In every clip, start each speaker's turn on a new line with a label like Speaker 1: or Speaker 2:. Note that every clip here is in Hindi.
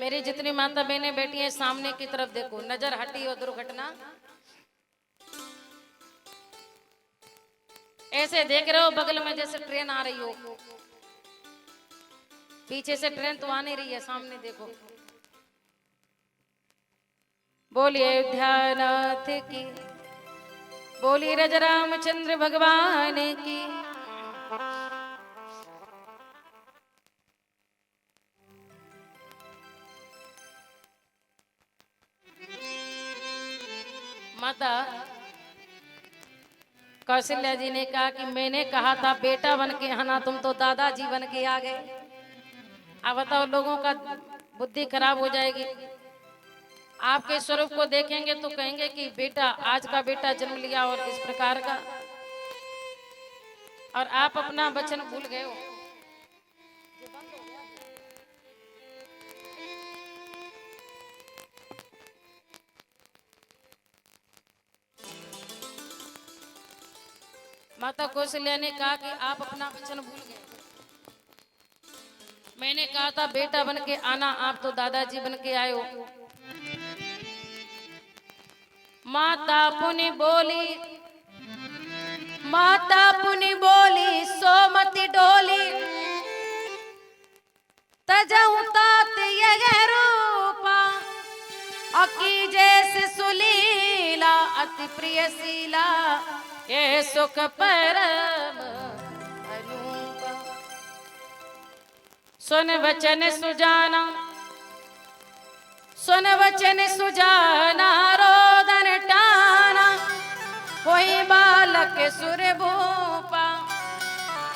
Speaker 1: मेरी जितनी माता बहनें बैठी हैं सामने की तरफ देखो, नजर हटी और दुर्घटना ऐसे देख रहे हो बगल में जैसे ट्रेन आ रही हो, पीछे से ट्रेन तो आ नहीं रही है, सामने देखो। बोलिए अयोध्यानाथ की, बोलिए राजा रामचंद्र भगवान की। माता कौशल्या जी ने कहा कि मैंने कहा था बेटा बन के आना, तुम तो दादाजी बन के आ गए। अब बताओ, लोगों का बुद्धि खराब हो जाएगी। आपके स्वरूप को देखेंगे तो कहेंगे कि बेटा, आज का बेटा जन्म लिया और इस प्रकार का, और आप अपना वचन भूल गए हो। माता कौशल्या ने कहा कि आप अपना वचन भूल गए। मैंने कहा था बेटा बन के आना, आप तो दादाजी बन के आए हो। माता पुनि बोली, माता पुनि बोली, सोमति डोली, तजहु तात ये रूपा, अकी जैसे सुलीला, अति प्रियशीला, ये सुख परम अनूपा। सुन वचन सुजाना, सुन वचन सुजाना, रोदन टाना, कोई बालक सुर भूपा,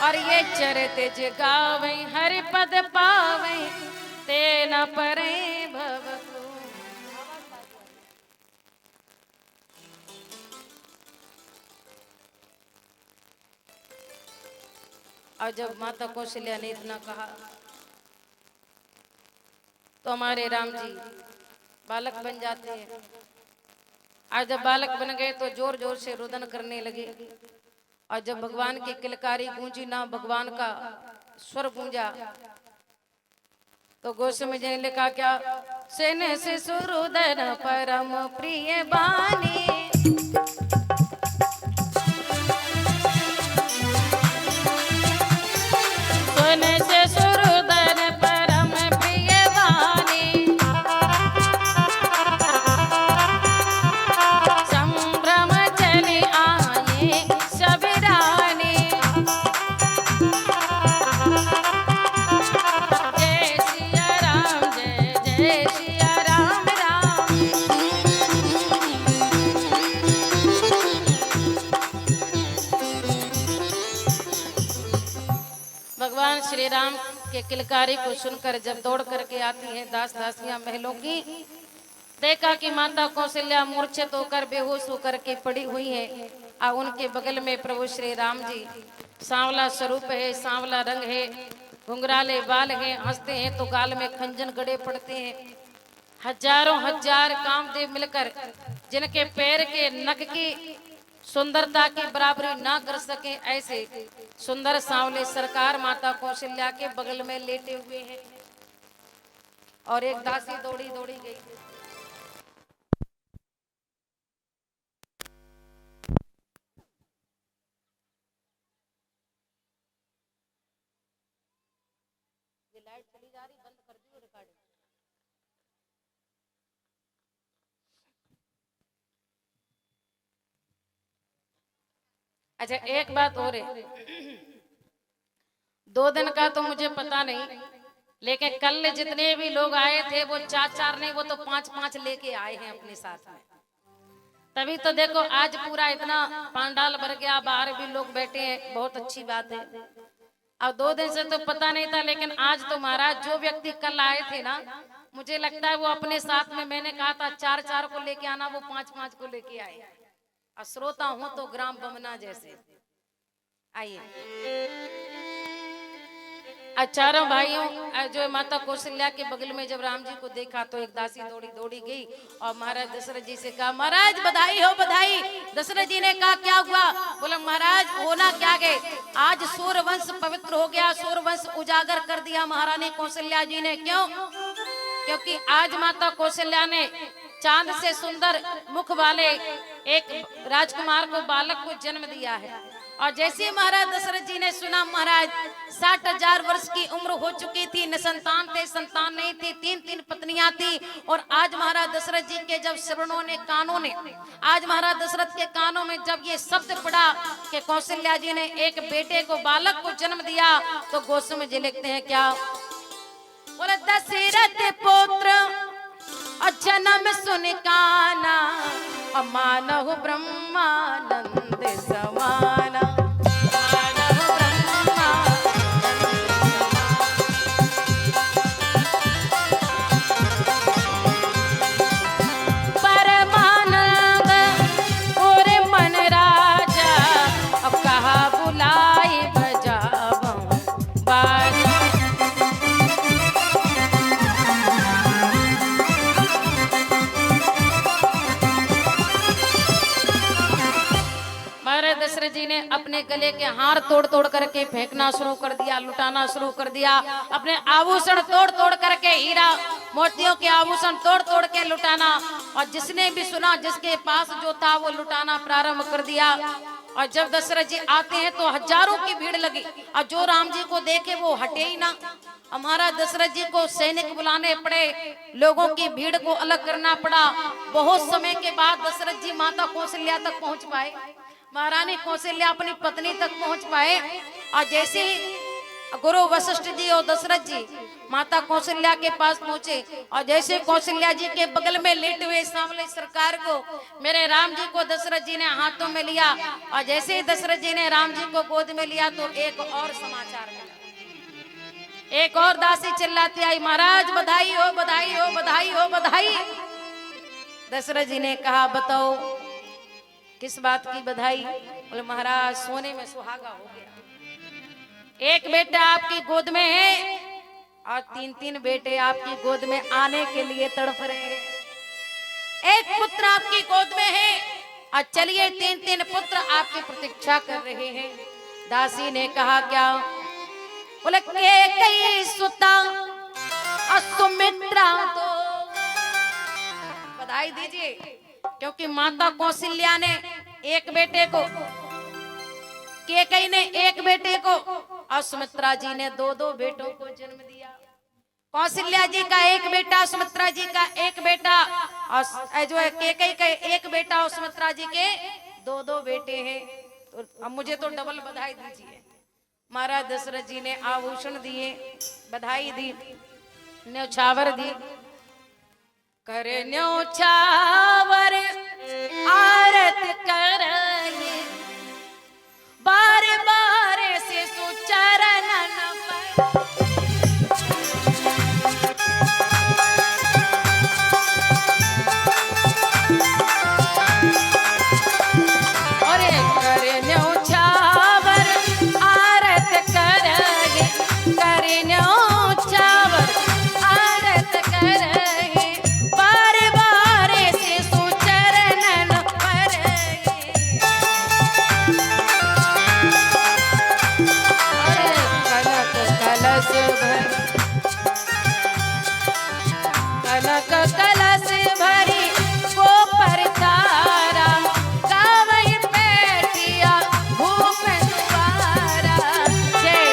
Speaker 1: और ये चरित जगावे, हरि पद पावे, ते न परे भवतु। और जब माता कौशल्या ने इतना कहा तो हमारे राम जी बालक बन जाते हैं। आज जब बालक बन गए तो जोर जोर से रुदन करने लगे, और जब भगवान की किलकारी गूंजी ना, भगवान का स्वर गूंजा, तो गोस्वामी जी ने लिखा क्या, सेन से सुरुदन परम प्रिय बानी, भगवान श्री राम के किलकारी को सुनकर जब दौड़ करके आती हैं दास दासियां महलों की, देखा कि माता कौशल्या मूर्छित होकर बेहोश होकर के पड़ी हुई है, और उनके बगल में प्रभु श्री राम जी, सांवला स्वरूप है, सांवला रंग है, घुंघराले बाल हैं, हंसते हैं तो गाल में खंजन गड़े पड़ते हैं। हजारों हजार कामदेव मिलकर जिनके पैर के नख की सुंदरता की बराबरी ना कर सके, ऐसे सुंदर सांवले सरकार माता कौशल्या के बगल में लेटे हुए हैं। और एक दासी दौड़ी दौड़ी गई, ये लाइट चली जा रही, बंद कर दी रिकॉर्डिंग। अच्छा एक बात और है, 2 दिन का तो मुझे पता नहीं, लेकिन कल जितने भी लोग आए थे वो 4-4 नहीं, वो तो 5-5 लेके आए हैं अपने साथ में। तभी तो देखो आज पूरा इतना पांडाल भर गया, बाहर भी लोग बैठे हैं, बहुत अच्छी बात है। अब 2 दिन से तो पता नहीं था, लेकिन आज तो महाराज जो व्यक्ति कल आए थे ना, मुझे लगता है वो अपने साथ में, मैंने कहा था 4-4 को लेके आना, वो 5-5 को लेके आए। और श्रोता हूं तो ग्राम बमना जैसे। आइए चारों भाइयों जो माता कौशल्या के बगल में जब राम जी को देखा तो एक दासी दौड़ी दौड़ी गई और महाराज दशरथ जी से कहा, महाराज बधाई हो बधाई। दशरथ जी ने कहा क्या हुआ? बोला महाराज होना क्या गए, आज सूर्यवंश पवित्र हो गया, सूर्यवंश उजागर कर दिया महारानी कौशल्या जी ने। क्यों? क्योंकि आज माता कौशल्या ने चांद से सुंदर मुख वाले एक राजकुमार को, बालक को जन्म दिया है। और जैसे महाराज दशरथ जी ने सुना महाराज 60,000 वर्ष की उम्र हो चुकी थी, निसंतान थे, संतान नहीं थी, 3 पत्नियां थी। और आज महाराज दशरथ जी के जब श्रवणों ने, कानों ने, आज महाराज दशरथ के कानों में जब ये शब्द पड़ा कि कौशल्या जी ने एक बेटे को, बालक को जन्म दिया, तो गोस्वामी जी लिखते हैं क्या, बोले दशरथ पुत्र जन्म सुन काना, मानहु ब्रह्मानंद समाना। परमानंद और मन राजा, अब कहा बुलाई बजाऊं बाजा। दशरथ जी ने अपने गले के हार तोड़ तोड़ करके फेंकना शुरू कर दिया, लुटाना शुरू कर दिया, अपने आभूषण तोड़ तोड़ करके, हीरा मोतियों के आभूषण तोड़ तोड़ के लुटाना। और जिसने भी सुना, जिसके पास जो था वो लुटाना प्रारंभ कर दिया। और जब दशरथ जी आते हैं तो हजारों की भीड़ लगी, और जो राम जी को देखे वो हटे ही ना। हमारा दशरथ जी को सैनिक बुलाने पड़े, लोगों की भीड़ को अलग करना पड़ा। बहुत समय के बाद दशरथ जी माता कौशल्या तक पहुंच पाए, महारानी कौशल्या अपनी पत्नी तक पहुंच पाए। और जैसे ही गुरु वशिष्ठ जी और दशरथ जी माता कौशल्या के पास पहुंचे, और जैसे कौशल्या जी के बगल में लेटे हुए सांवले सरकार को, मेरे राम जी को दशरथ जी ने हाथों में लिया। और जैसे ही दशरथ जी ने राम जी को गोद में लिया तो एक और समाचार मिला, एक और दासी चिल्लाती आई, महाराज बधाई हो, बधाई हो, बधाई हो, बधाई। दशरथ जी ने कहा, बताओ किस बात की बधाई? बोले महाराज सोने में सुहागा हो गया, एक बेटा आपकी गोद में है और 3 बेटे आपकी गोद में आने के लिए तड़प रहे हैं। एक पुत्र आपकी गोद में है और चलिए 3 पुत्र आपकी प्रतीक्षा कर रहे हैं। दासी ने कहा क्या? बोले कई सुता और सुमित्रा, तो बधाई दीजिए, क्योंकि माता कौशल्या ने एक बेटे को, केकई ने एक बेटे को, और सुमित्रा जी ने 2 बेटों को जन्म दिया। कौशल्या जी का एक बेटा, सुमित्रा जी का एक बेटा, और जो है केकई का एक बेटा और सुमित्रा जी के 2 बेटे हैं। तो अब मुझे तो डबल बधाई दीजिए। महाराज दशरथ जी ने आभूषण दिए, बधाई दी, न्यौछावर दी, करे न्यौछावर आरत करई, बार बार से सुचरणन पर। अरे करे न्यौछावर आरत करई, करे न्यौछावर आरत करई, बार बार से सुचरणन पर। कनक कलश भरी गोपर तारा, गावई बैठिया भूप द्वारा। जय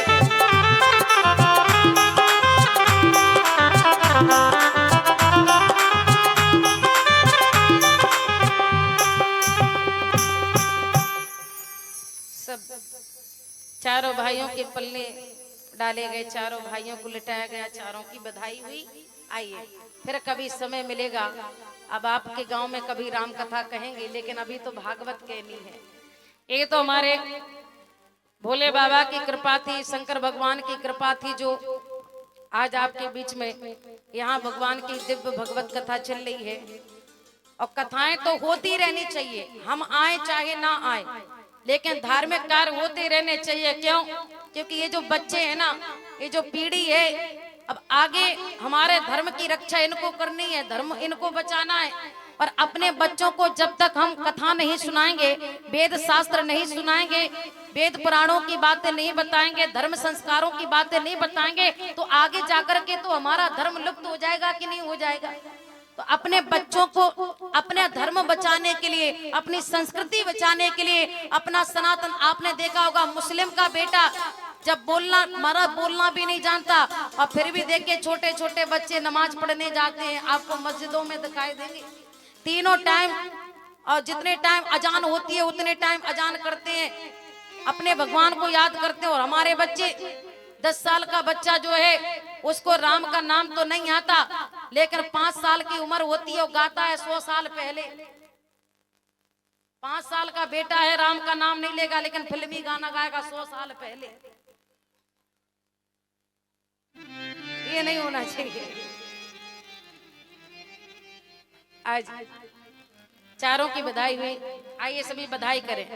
Speaker 1: सब चारों भाइयों के पल्ले डाले गए, चारों भाइयों को लिटाया गया, चारों की बधाई हुई। आइए फिर कभी समय मिलेगा, अब आपके गांव में कभी राम कथा कहेंगे, लेकिन अभी तो भागवत कहनी है। ये तो हमारे भोले बाबा की कृपा थी, शंकर भगवान की कृपा थी, जो आज आपके बीच में यहाँ भगवान की दिव्य भगवत कथा चल रही है। और कथाएं तो होती रहनी चाहिए, हम आए चाहे ना आए, लेकिन धार्मिक कार्य होते रहने चाहिए। क्यों? क्योंकि ये जो बच्चे हैं ना, ये जो पीढ़ी है, अब आगे हमारे धर्म की रक्षा इनको करनी है, धर्म इनको बचाना है। और अपने बच्चों को जब तक हम कथा नहीं सुनाएंगे, वेद शास्त्र नहीं सुनाएंगे, वेद पुराणों की बातें नहीं बताएंगे, धर्म संस्कारों की बातें नहीं बताएंगे, तो आगे जाकर के तो हमारा धर्म लुप्त हो जाएगा कि नहीं हो जाएगा। तो अपने बच्चों को अपने धर्म बचाने के लिए, अपनी संस्कृति बचाने के लिए, अपना सनातन, आपने देखा होगा मुस्लिम का बेटा जब बोलना भी नहीं जानता, और फिर भी देखिए छोटे छोटे बच्चे नमाज पढ़ने जाते हैं, आपको मस्जिदों में दिखाई देंगे तीनों टाइम, और जितने टाइम अजान होती है उतने टाइम अजान करते हैं, अपने भगवान को याद करते हैं। और हमारे बच्चे 10 साल का बच्चा जो है उसको राम का नाम तो नहीं आता, लेकिन 5 साल की उम्र होती है वो गाता है 100 साल पहले। 5 साल का बेटा है, राम का नाम नहीं लेगा लेकिन फिल्मी गाना गाएगा 100 साल पहले। ये नहीं होना चाहिए। आज चारों की बधाई हुई, आइए सभी बधाई करें।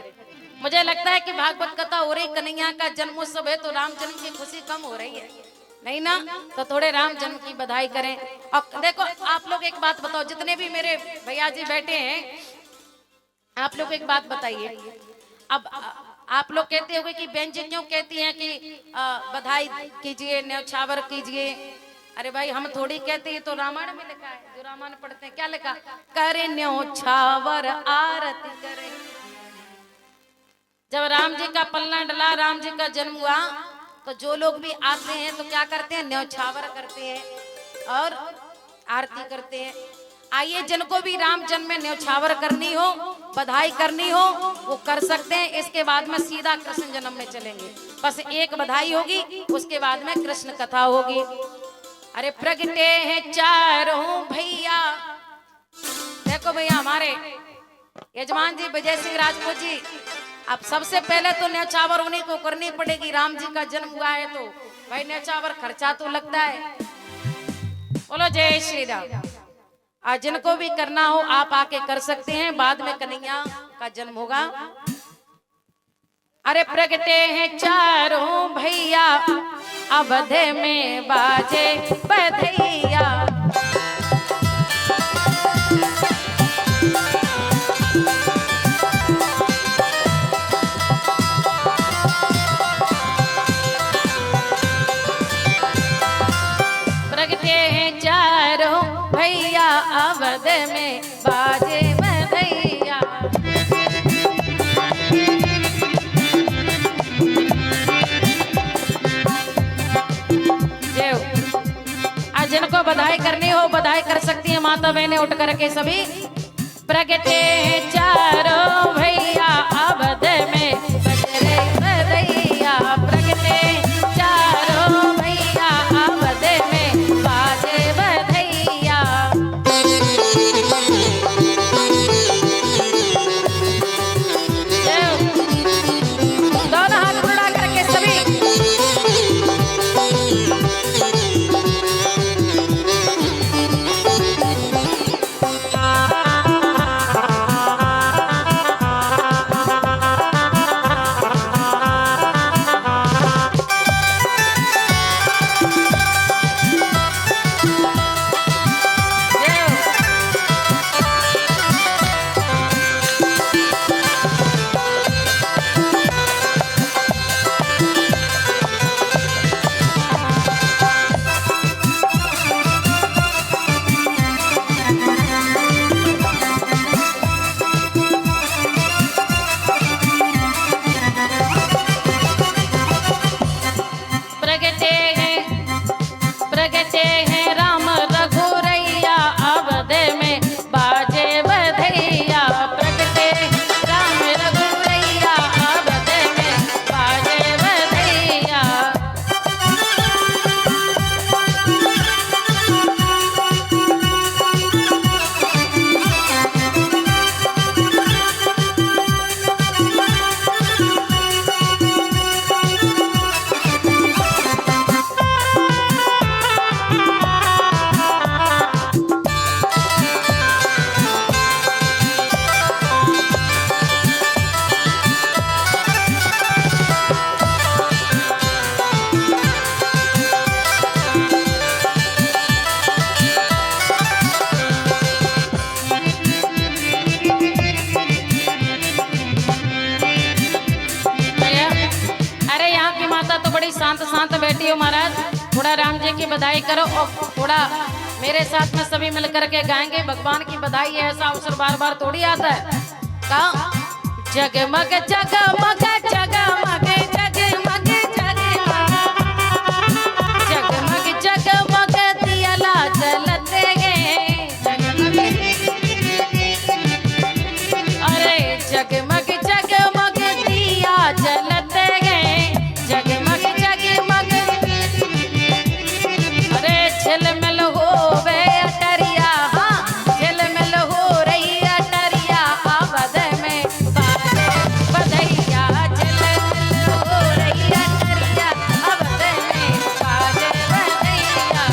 Speaker 1: मुझे लगता है कि भागवत कथा हो रही, कन्हैया का जन्मोत्सव है, तो राम जन्म की खुशी कम हो रही है, नहीं ना? तो थोड़े राम जन्म की बधाई करें। और देखो आप लोग एक बात बताओ, जितने भी मेरे भैया जी बैठे हैं, आप लोग एक बात बताइए। अब आप लोग कहते होंगे कि बहन जी क्यों कहती हैं कि बधाई कीजिए, न्यौछावर कीजिए। अरे भाई हम थोड़ी कहते हैं, तो रामायण में लिखा है, जो रामायण पढ़ते हैं क्या लिखा, करे न्यौछावर आरती करे। जब राम जी का पलना डला, राम जी का जन्म हुआ, तो जो लोग भी आते हैं तो क्या करते हैं, न्यौछावर करते हैं और आरती करते हैं। आइए जिनको भी राम जन्म में न्यौछावर करनी हो, बधाई करनी हो, वो कर सकते हैं। इसके बाद में सीधा कृष्ण जन्म में चलेंगे। बस एक बधाई होगी, उसके बाद में कृष्ण कथा होगी। अरे प्रगटे हैं चारों भैया, देखो भैया हमारे यजमान जी विजय सिंह राजपूत जी, अब सबसे पहले तो न्यौछावर उन्हीं को करनी पड़ेगी। राम जी का जन्म हुआ है तो भाई न्यौछावर खर्चा तो लगता है। बोलो जय श्री राम। आज जिनको भी करना हो आप आके कर सकते हैं, बाद में कन्हैया का जन्म होगा। अरे प्रगटे हैं चारों भैया, अवध में बाजे बधैया। प्रगटे हैं चारों भैया, अवध में बाजे बधैया। जिनको बधाई करनी हो बधाई कर सकती है माता बहनें उठ करके सभी। प्रगटे चारों भैया, अवध में बजरे बधैया। प्रगटे चारों भैया, अवध में बाजे बधैया। दोनों हाथ उड़ा करके सभी। शांत शांत बैठी हो महाराज, थोड़ा राम जी की बधाई करो और थोड़ा मेरे साथ में सभी मिलकर के गाएंगे। भगवान की बधाई है, ऐसा अवसर बार बार थोड़ी आता है। का जगमग जगमग जगमग जगमग जगमग जगमग दियला जलते हैं, अरे जगमग जगमग दिया जलते हैं, जगमग जगमग, अरे झिलमिल होवे अटरिया, हाँ झिलमिल हो रही अटरिया, आवद में बाजे बधैया, झिलमिल हो रही अटरिया, आवद में बाजे बधैया।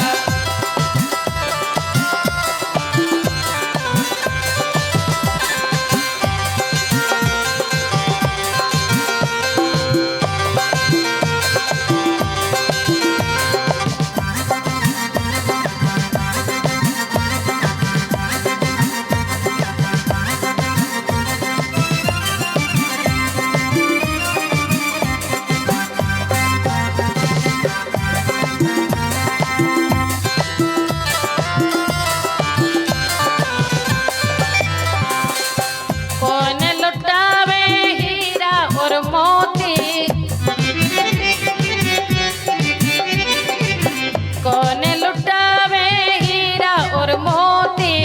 Speaker 1: कौन लुटावे हीरा और मोती, कौन लुटावे हीरा और मोती,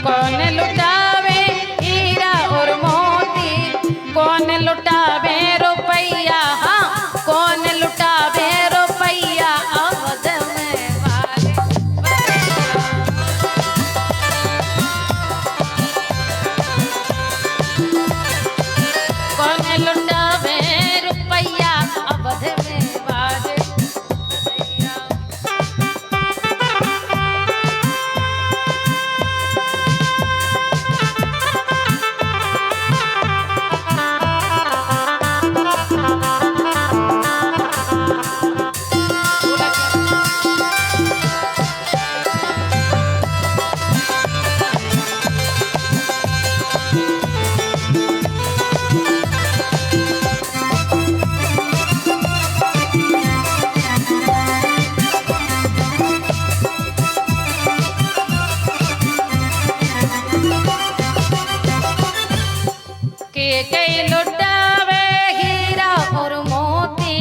Speaker 1: कौन लुटावे हीरा और मोती, कौन लुटावे रुपैया, हाँ कौन लुटावे रुपैया, आवद में वाले कौन लुटावे रुपैया, अवध में बाजे बधैया। के कई लुटावे हीरा और मोती,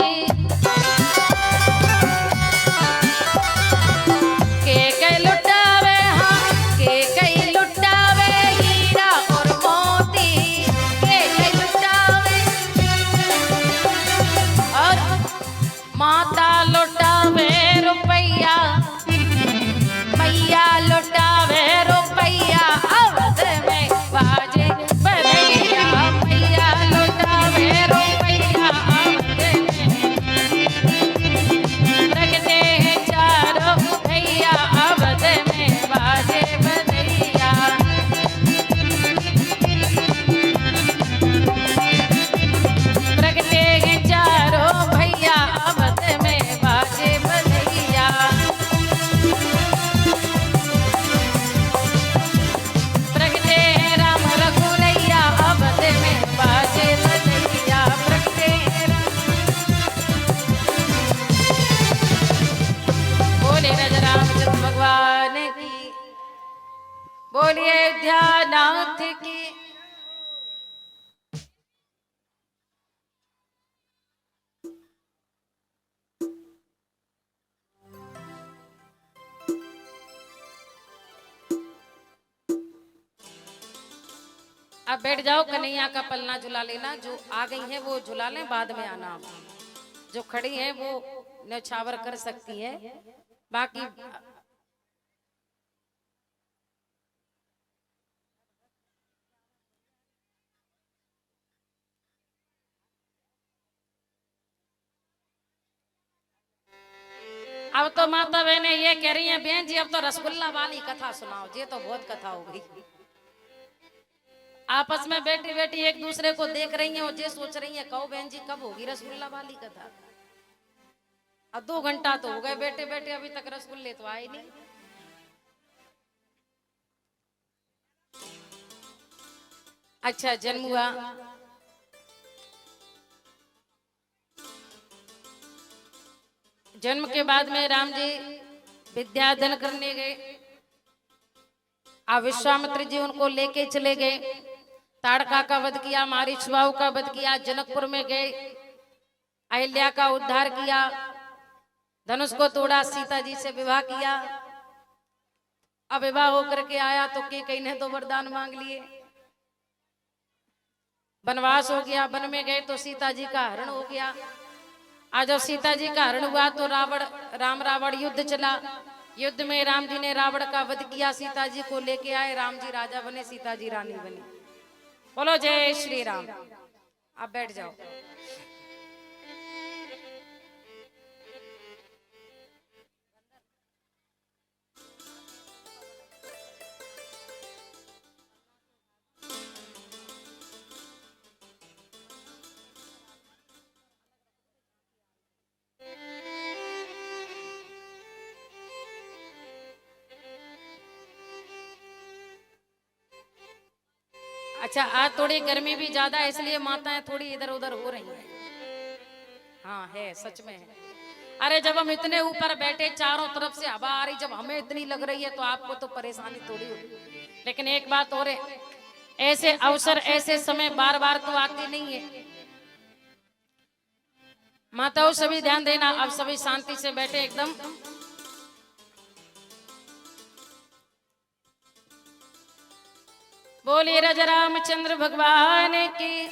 Speaker 1: के कई लुटावे, हाँ के कई लुटावे हीरा और मोती, के कई लुटावे, और माता लुटावे रुपैया, मैया लुटावे रुपैया, अवध में बाजे बधैया, मैया लुटावे रुपैया, अवध में रखते हैं चारों भैया, अवध में बाजे बधैया। रखते हैं चारों भैया, अवध में बाजे बधैया। प्रगटे हैं राम रघुरैया, अवध में बाजे बधैया, प्रगटे हैं बोले राजा रामचंद्र भगवान की, बोलिए अयोध्यानाथ की। अब बैठ जाओ, कन्हैया का पलना झुला लेना, जो आ गई है वो झुला लें, बाद में आना, जो खड़ी है वो न्यौछावर कर सकती है, बाकी अब तो माता बहने ये कह रही हैं, बहन जी अब तो रसगुल्ला वाली कथा सुनाओ, ये तो बहुत कथा हो गई। आपस में बैठी बैठी एक दूसरे को देख रही हैं और ये सोच रही हैं, कहो बहन जी कब होगी रसगुल्ला वाली कथा। अब 2 घंटा तो हो गए बैठे बैठे, अभी तक रसगुल्ले तो आए नहीं। अच्छा जन्म हुआ, जन्म के बाद में राम जी विद्याधन करने गए। विश्वामित्र जी उनको लेके चले गए। ताड़का का वध किया, मारीचबाहु का वध किया, जनकपुर में गए, अहिल्या का उद्धार किया, धनुष को तोड़ा, सीता जी से विवाह किया। अब विवाह होकर के आया तो कई ने तो वरदान मांग लिए। वनवास हो गया, वन में गए तो सीता जी का हरण हो गया। आज जब सीता जी का हरण हुआ तो राम रावण युद्ध चला। युद्ध में राम जी ने रावण का वध किया, सीता जी को लेके आए, राम जी राजा बने, सीता जी रानी बनी। बोलो जय श्री राम। आप बैठ जाओ। अच्छा, आज थोड़ी गर्मी भी ज्यादा है इसलिए माताएं थोड़ी इधर उधर हो रही हैं। हाँ है, सच में है। अरे जब हम इतने ऊपर बैठे, चारों तरफ से हवा आ रही, जब हमें इतनी लग रही है तो आपको तो परेशानी थोड़ी होगी। लेकिन एक बात और है, ऐसे अवसर ऐसे समय बार बार तो आते नहीं है। माताओं सभी ध्यान देना, अब सभी शांति से बैठे एकदम। बोलिए राजा रामचंद्र भगवान की,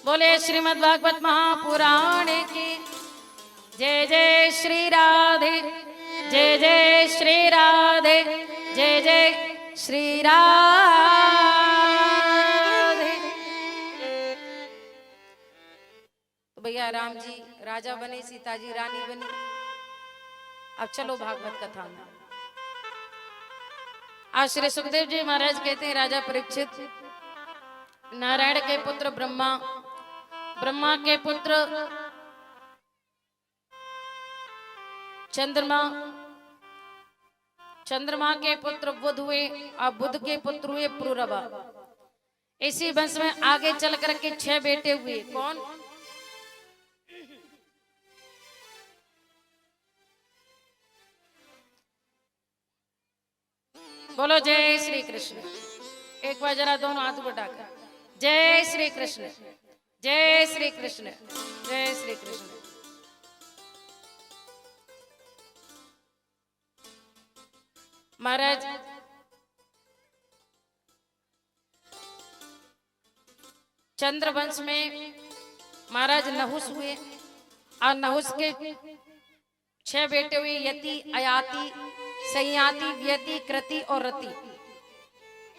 Speaker 1: बोले श्रीमद् भागवत महापुराण की। जय जय श्री राधे, जय जय श्री राधे, जय जय श्री राधे। तो भैया राम जी राजा बने, सीता जी रानी बनी। अब चलो भागवत कथा में। आज श्री सुखदेव जी महाराज कहते हैं, राजा परीक्षित, नारायण के पुत्र ब्रह्मा, ब्रह्मा के पुत्र चंद्रमा, चंद्रमा के पुत्र बुध हुए और बुध के पुत्र हुए पुरुरवा। इसी वंश में आगे चल करके 6 बेटे हुए। कौन? बोलो जय श्री कृष्ण। एक बार जरा दोनों हाथ उठाकर जय श्री कृष्ण, जय श्री कृष्ण, जय श्री कृष्ण। महाराज चंद्रवंश में महाराज नहुस हुए और नहुस के 6 बेटे हुए, यति, अयाति, संयाति, व्यति, कृति और रति।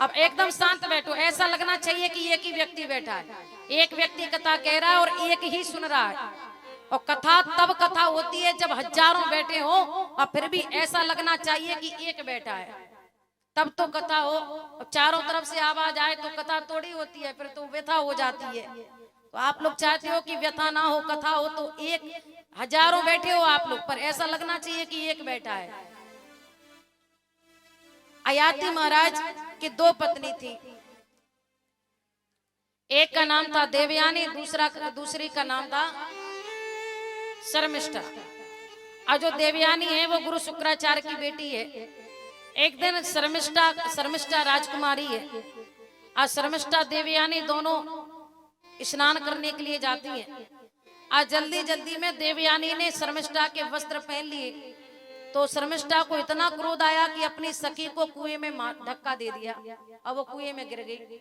Speaker 1: अब एकदम शांत बैठो, ऐसा लगना चाहिए कि एक ही व्यक्ति बैठा है, एक व्यक्ति कथा कह रहा है और एक ही सुन रहा है। और कथा तब कथा होती है जब हजारों बैठे हो, और फिर भी ऐसा लगना चाहिए कि एक बैठा है, तब तो कथा हो। चारों तरफ से आवाज आए तो कथा थोड़ी होती है, फिर तो व्यथा हो जाती है। तो आप लोग चाहते हो कि व्यथा ना हो, कथा हो, तो एक हजारों बैठे हो आप लोग, पर ऐसा लगना चाहिए कि एक बैठा है। अयाति महाराज की 2 पत्नी थी, एक का नाम था देवयानी, दूसरी का नाम था शर्मिष्ठा। और जो देवयानी है वो गुरु शुक्राचार्य की बेटी है। एक दिन शर्मिष्ठा राजकुमारी है और शर्मिष्ठा देवयानी दोनों स्नान करने के लिए जाती हैं। आज जल्दी जल्दी में देवयानी ने शर्मिष्ठा के वस्त्र पहन लिए, तो शर्मिष्ठा को इतना क्रोध आया कि अपनी सखी को कुएं में धक्का दे दिया और वो कुएं में गिर गई।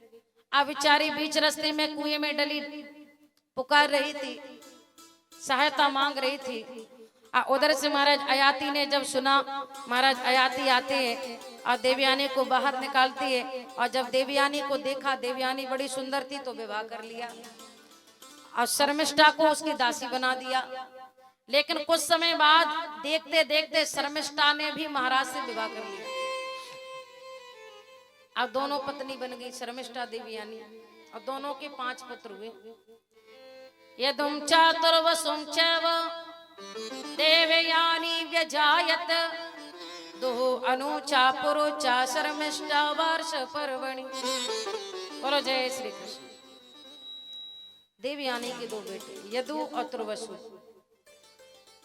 Speaker 1: अब बेचारी बीच रास्ते में कुएं में डली पुकार रही थी, सहायता मांग रही थी। उधर से महाराज अयाति ने जब सुना, महाराज अयाति आते हैं और देवयानी को बाहर निकालती है। और जब देवयानी को देखा, देवयानी बड़ी सुंदर थी, तो विवाह कर लिया और शर्मिष्ठा को उसकी दासी बना दिया। लेकिन कुछ समय बाद देखते देखते शर्मिष्ठा ने भी महाराज से विवाह कर लिया। अब दोनों पत्नी बन गई, शर्मिष्ठा देवयानी, और दोनों के 5 पुत्र हुए। यदुम चातुर्वसुम चैव देवयानी व्यजायत, दुह अनुचा पुरुचा शर्मिष्ठा वर्ष पर्वणि। बोलो जय श्री कृष्ण। देवयानी के 2 बेटे, यदु और तुर्वसु।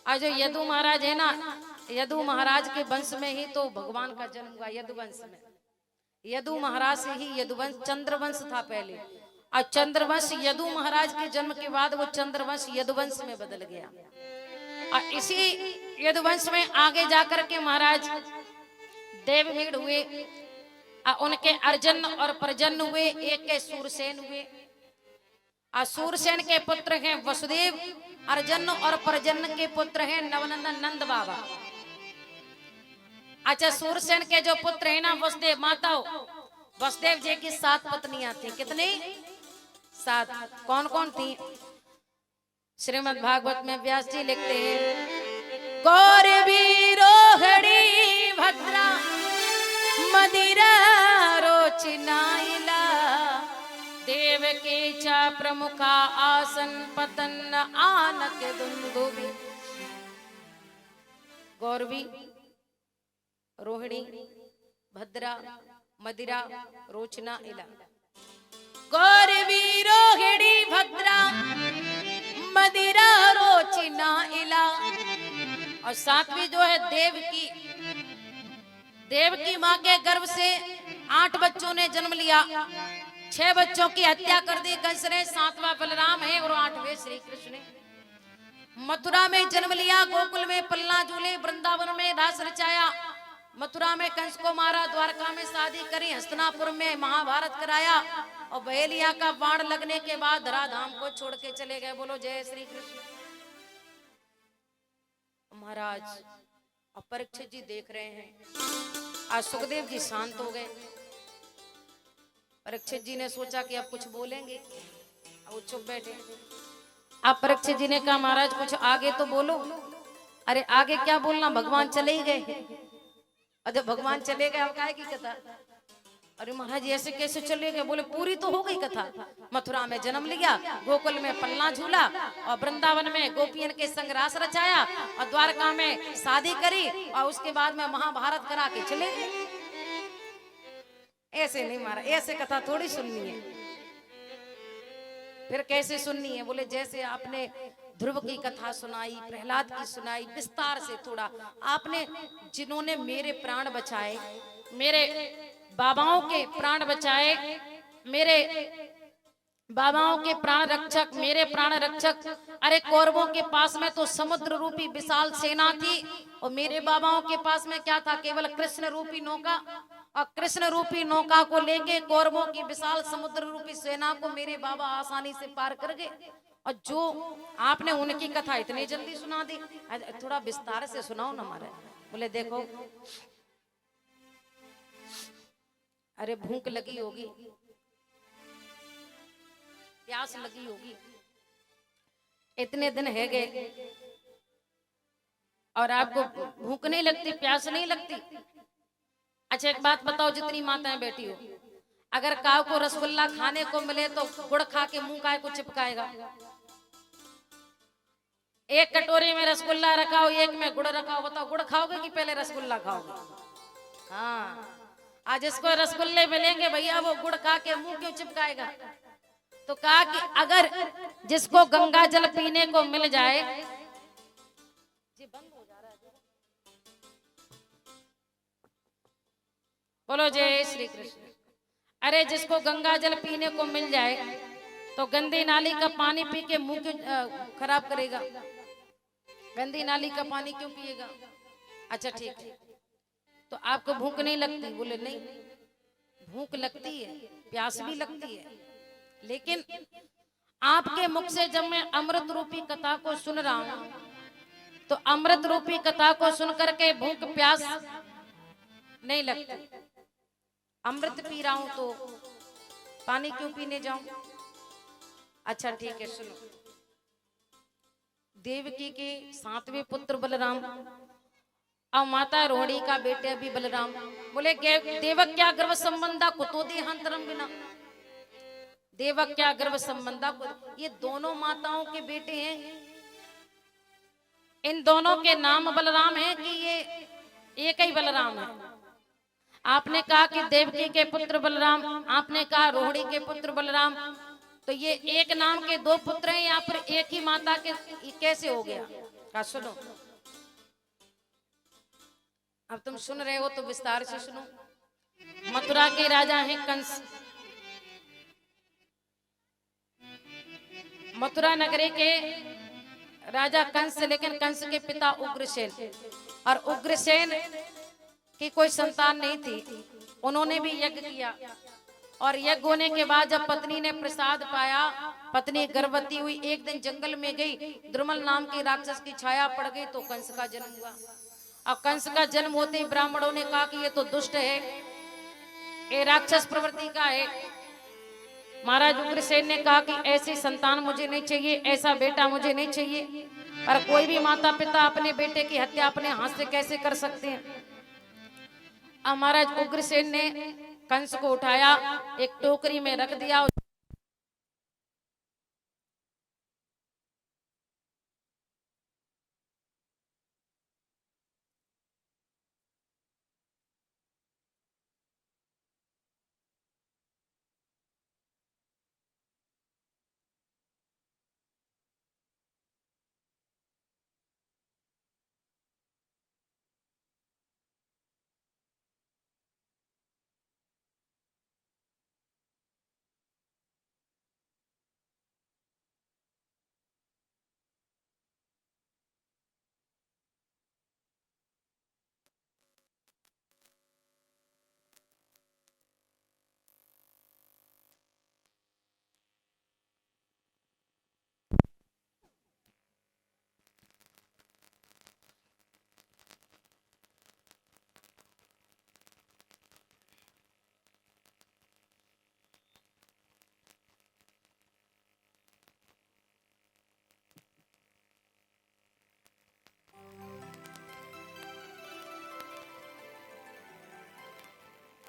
Speaker 1: और जो यदु महाराज है ना, यदु महाराज के वंश में ही तो भगवान का जन्म हुआ। यदुवंश में, यदु महाराज से ही यदुवंश, चंद्रवंश था पहले, और चंद्रवंश यदु महाराज के जन्म के बाद वो चंद्रवंश यदुवंश में बदल गया। और इसी यदुवंश में आगे जाकर के महाराज देवमीढ़ हुए, और उनके अर्जन और प्रजन हुए, एक के सूरसेन हुए। और सूरसेन के पुत्र हैं वसुदेव, अर्जन और प्रजन के पुत्र हैं नवनंदन नंद बाबा। अच्छा, सूरसेन के जो पुत्र है ना वसुदेव, माताओं वसुदेव जी की 7 पत्नियां थी। कितनी? 7। कौन कौन थी? श्रीमद् भागवत में व्यास जी लिखते हैं, गौरवी रोहिणी भद्रा मदिरा रोचिनाइला, देव के चा प्रमुखा आसन पतन आनक दुंदुबी। गौरवी, रोहिणी, भद्रा, मदिरा, रोचना, इला। गौरवी, रोहिणी, भद्रा, मदिरा, रोचना, इला। और 7वीं जो है देवकी। देवकी माँ के गर्भ से 8 बच्चों ने जन्म लिया। 6 बच्चों की हत्या कर दी कंस ने, 7वां बलराम है और 8वें श्री कृष्ण ने। मथुरा में जन्म लिया, गोकुल में पलना झूले, वृंदावन में रास रचाया, मथुरा में कंस को मारा, द्वारका में शादी करी, हस्तिनापुर में महाभारत कराया, और बहेलिया का बाण लगने के बाद धराधाम को छोड़ के चले गए। बोलो जय श्री कृष्ण। महाराज और परीक्षित जी देख रहे हैं। आज सुखदेव जी शांत हो गए। परीक्षित जी ने सोचा कि अब कुछ बोलेंगे, वो चुप बैठे। अब परीक्षित जी ने कहा, महाराज कुछ आगे तो बोलो। अरे आगे क्या बोलना, भगवान चले ही गए। और जब भगवान चले गए अब काहे की कथा? अरे महाराज ऐसे कैसे चले गए? बोले पूरी तो हो गई कथा। मथुरा में जन्म लिया, गोकुल में पलना झूला, और वृंदावन में गोपियन के संग रास रचाया, और द्वारका में शादी करी, और उसके बाद में महाभारत करा के चले गए। ऐसे नहीं महाराज, ऐसे कथा थोड़ी सुननी है। फिर कैसे सुननी है? बोले जैसे आपने ध्रुव की कथा सुनाई, प्रहलाद की सुनाई, विस्तार से थोड़ा आपने, जिन्होंने मेरे प्राण बचाए, मेरे बाबाओं के प्राण बचाए, मेरे बाबाओं के प्राण रक्षक, मेरे प्राण रक्षक। अरे कौरवों के पास में तो समुद्र रूपी विशाल सेना थी, और मेरे बाबाओं के पास में क्या था? केवल कृष्ण रूपी नौका। और कृष्ण रूपी नौका को लेके कौरवों की विशाल समुद्र रूपी सेना को मेरे बाबा आसानी से पार कर गए। और जो आपने उनकी कथा इतनी जल्दी सुना दी, थोड़ा विस्तार से सुनाओ ना हमारे। बोले देखो, अरे भूख लगी होगी, प्यास लगी होगी, इतने दिन है गए और आपको भूख नहीं लगती, प्यास नहीं लगती। अच्छा एक बात बताओ, जितनी माताएं बैठी हो, अगर काव को रसगुल्ला खाने को मिले तो गुड़ खा के मुंह काहे को चिपकाएगा? एक कटोरी में रसगुल्ला रखा हो, एक में गुड़ रखा हो, बताओ गुड़ खाओगे कि पहले रसगुल्ला खाओगे? हाँ, आज जिसको रसगुल्ले मिलेंगे भैया वो गुड़ खा के मुंह क्यों चिपकाएगा? तो कहा कि अगर जिसको गंगा जल पीने को मिल जाए, जी बंद हो जा रहा है, बोलो जय श्री कृष्ण। अरे जिसको गंगा जल पीने को मिल जाए तो गंदी नाली का पानी पी के मुंह क्यों खराब करेगा? गंदी नाली का पानी क्यों पिएगा? अच्छा ठीक है, तो आपको भूख नहीं लगती? बोले नहीं, भूख लगती है, प्यास भी लगती है, लेकिन आपके मुख से जब मैं अमृत रूपी कथा को सुन रहा हूं, तो अमृत रूपी कथा को सुन करके भूख प्यास नहीं लगती। अमृत पी रहा हूं तो पानी क्यों पीने जाऊं? अच्छा ठीक है, सुनो। देवकी के 7वें पुत्र बलराम और माता रोहिणी का बेटे भी बलराम। बोले देवक क्या गर्भ संबंधा कुतो देहांतरम बिना। देवक क्या गर्भ संबंधा, ये दोनों माताओं के बेटे हैं। इन दोनों के नाम बलराम है कि ये एक ही बलराम है? आपने कहा कि देवकी के पुत्र बलराम, आपने कहा रोहिणी के पुत्र बलराम, तो ये एक नाम के दो पुत्र हैं, या फिर एक ही माता के कैसे हो गया? का सुनो, अब तुम सुन रहे हो तो विस्तार से सुनो। मथुरा के राजा हैं कंस। मथुरा नगरी के राजा कंस, लेकिन कंस के पिता उग्रसेन, और उग्रसेन की कोई संतान नहीं थी। उन्होंने भी यज्ञ किया, और यज्ञ होने के बाद जब पत्नी ने प्रसाद पाया, पत्नी गर्भवती हुई, एक दिन जंगल में गई, द्रुमल नाम के राक्षस की छाया पड़ गई तो कंस का जन्म हुआ। अब कंस का जन्म होते ही ब्राह्मणों ने कहा कि ये तो दुष्ट है, ये राक्षस प्रवृत्ति का है। महाराज उग्रसेन ने कहा कि ऐसी संतान मुझे नहीं चाहिए, ऐसा बेटा मुझे नहीं चाहिए। पर कोई भी माता पिता अपने बेटे की हत्या अपने हाथ से कैसे कर सकते हैं। अब महाराज उग्रसेन ने कंस को उठाया, एक टोकरी में रख दिया।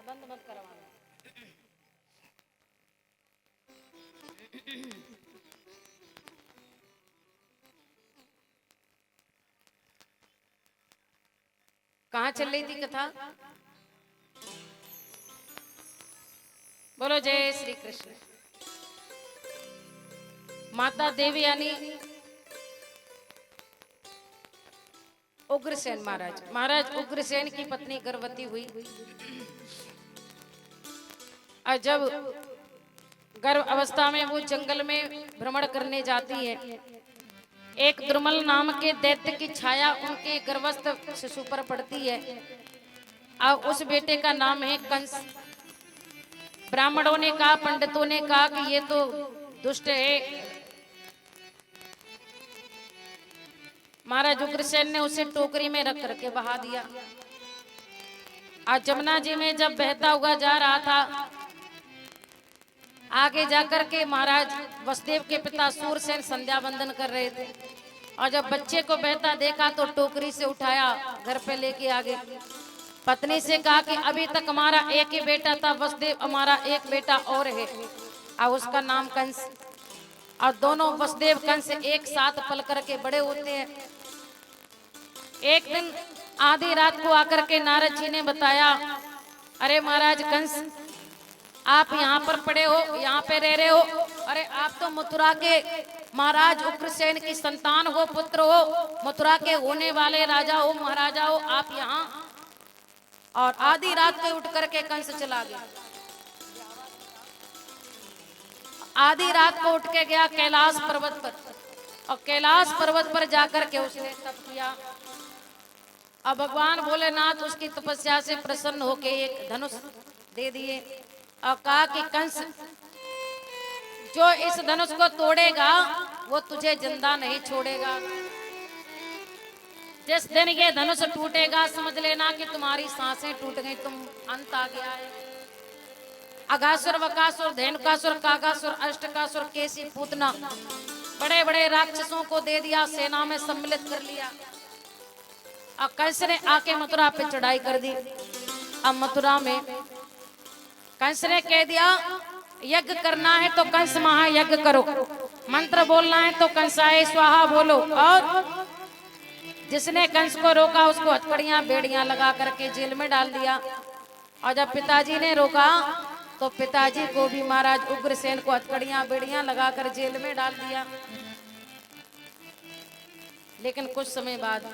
Speaker 1: बंद मत करवाना। कहाँ चल रही थी कथा? बोलो जय श्री कृष्ण। माता देवी यानी उग्रसेन महाराज, महाराज उग्रसेन की पत्नी गर्भवती हुई। और जब गर्भ अवस्था में वो जंगल में भ्रमण करने जाती है, एक द्रुमल नाम के दैत्य की छाया उनके गर्भस्थ शिशु पर पड़ती है। अब उस बेटे का नाम है कंस। ब्राह्मणों ने कहा, पंडितों ने कहा कि ये तो दुष्ट है। महाराज उग्रसेन ने उसे टोकरी में रख करके बहा दिया। आज जमुना जी में जब बहता हुआ जा रहा था, आगे जाकर के महाराज वसुदेव के पिता सूरसेन संध्या वंदन कर रहे थे, और जब बच्चे को बहता देखा तो टोकरी से उठाया, घर पे लेके आ गए। पत्नी से कहा कि अभी तक हमारा एक ही बेटा था वसुदेव, हमारा एक बेटा और है, और उसका नाम कंस। और दोनों वसुदेव कंस एक साथ पल करके बड़े होते हैं। एक दिन आधी रात को आकर के नारद जी ने बताया, अरे महाराज कंस, आप यहाँ पर पड़े हो, यहाँ पे रह रहे हो। अरे आप तो मथुरा के महाराज उग्रसेन की संतान हो, पुत्र हो, मथुरा के होने वाले राजा हो, महाराजा हो, आप यहाँ। और आधी रात को उठ करके कंस चला गया। आधी रात को उठ के गया कैलाश पर्वत पर, और कैलाश पर्वत पर जाकर के उसने तप किया। अब भगवान भोलेनाथ उसकी तपस्या से प्रसन्न होके एक धनुष दे दिए, और कहा कि कंस, जो इस धनुष को तोड़ेगा वो तुझे जिंदा नहीं छोड़ेगा। जिस दिन ये धनुष टूटेगा समझ लेना कि तुम्हारी सांसें टूट गई, तुम अंत आ गया है। अघासुर, वकासुर, धेनुकासुर, कागासुर, अष्टकासुर, केसी, पूतना, बड़े बड़े राक्षसों को दे दिया, सेना में सम्मिलित कर लिया। अब कंस ने आके मथुरा पे चढ़ाई कर दी। अब मथुरा में कंस ने कह दिया, यज्ञ करना है तो कंस महायज्ञ करो, मंत्र बोलना है तो कंसाय स्वाहा बोलो। और जिसने कंस को रोका उसको हथकड़ियां बेड़ियां लगा करके जेल में डाल दिया। और जब पिताजी ने रोका तो पिताजी को भी महाराज उग्रसेन को हथकड़ियां बेड़ियां लगाकर जेल में डाल दिया। लेकिन कुछ समय बाद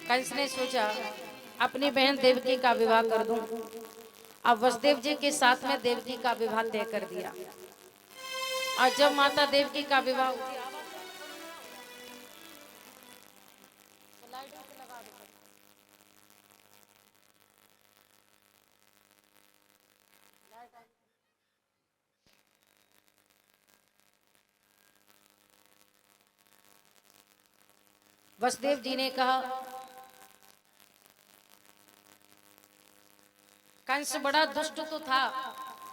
Speaker 1: कंस ने सोचा अपनी बहन देवकी का विवाह कर दूं। अब वसुदेव जी के साथ में देवकी का विवाह तय कर दिया। और जब माता देवकी का विवाह वसुदेव जी ने कहा, कंस बड़ा दुष्ट तो था,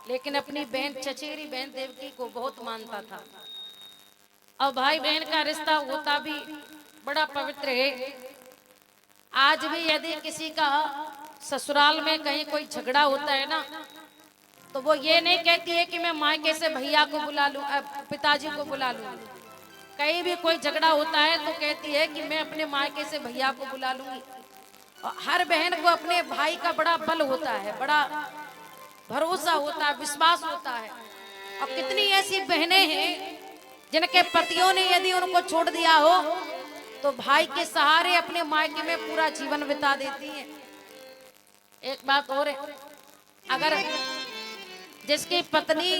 Speaker 1: लेकिन अपनी बहन चचेरी बहन देवकी को बहुत मानता था। और भाई बहन का रिश्ता होता भी बड़ा पवित्र है। आज भी यदि किसी का ससुराल में कहीं कोई झगड़ा होता है ना, तो वो ये नहीं कहती है कि मैं मायके से भैया को बुला लूं, पिताजी को बुला लूं। कहीं भी कोई झगड़ा होता है तो कहती है कि मैं अपने मायके से भैया को बुला लूंगी। और हर बहन को अपने भाई का बड़ा बल होता है, बड़ा भरोसा होता है, विश्वास होता है। और कितनी ऐसी बहनें हैं जिनके पतियों ने यदि उनको छोड़ दिया हो तो भाई के सहारे अपने मायके में पूरा जीवन बिता देती हैं। एक बात और है, अगर जिसकी पत्नी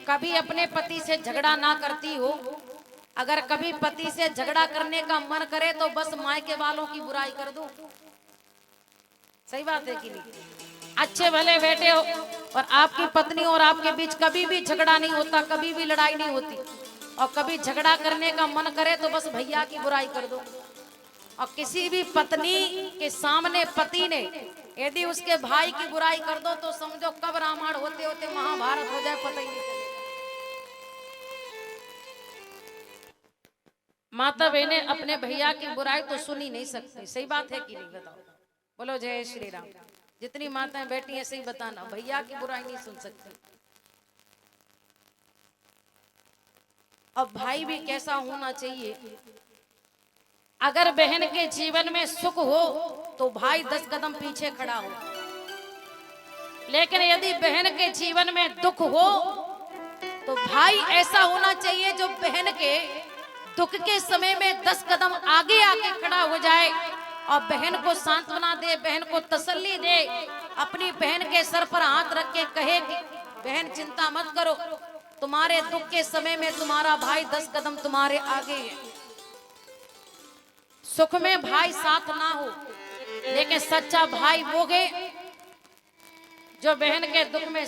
Speaker 1: कभी अपने पति से झगड़ा ना करती हो, अगर कभी पति से झगड़ा करने का मन करे तो बस मायके वालों की बुराई कर दो। सही बात है कि नहीं? अच्छे भले बैठे हो और आपकी पत्नी और आपके बीच कभी भी झगड़ा नहीं होता, कभी भी लड़ाई नहीं होती, और कभी झगड़ा करने का मन करे तो बस भैया की बुराई कर दो। और किसी भी पत्नी के सामने पति ने यदि उसके भाई की बुराई कर दो तो समझो कब रामायण होते होते महाभारत हो जाए, पता ही नहीं चलेगा। माता बहने अपने भैया की बुराई तो सुन ही नहीं सकती। सही बात है कि नहीं? बताओ, बोलो जय श्री राम। जितनी माताएं बैठी हैं सही बताना, भैया की बुराई नहीं सुन सकती। अब भाई भी कैसा होना चाहिए? अगर बहन के जीवन में सुख हो तो भाई 10 कदम पीछे खड़ा हो, लेकिन यदि बहन के जीवन में दुख हो तो भाई ऐसा होना चाहिए जो बहन के दुख के समय में 10 कदम आगे आके खड़ा हो जाए और बहन को सांत्वना दे, बहन को तसल्ली दे, अपनी बहन के सर पर हाथ रख के कहे कि बहन चिंता मत करो, तुम्हारे दुख के समय में तुम्हारा भाई 10 कदम तुम्हारे आगे है। सुख में भाई साथ ना हो, लेकिन सच्चा भाई वो है जो बहन के दुख में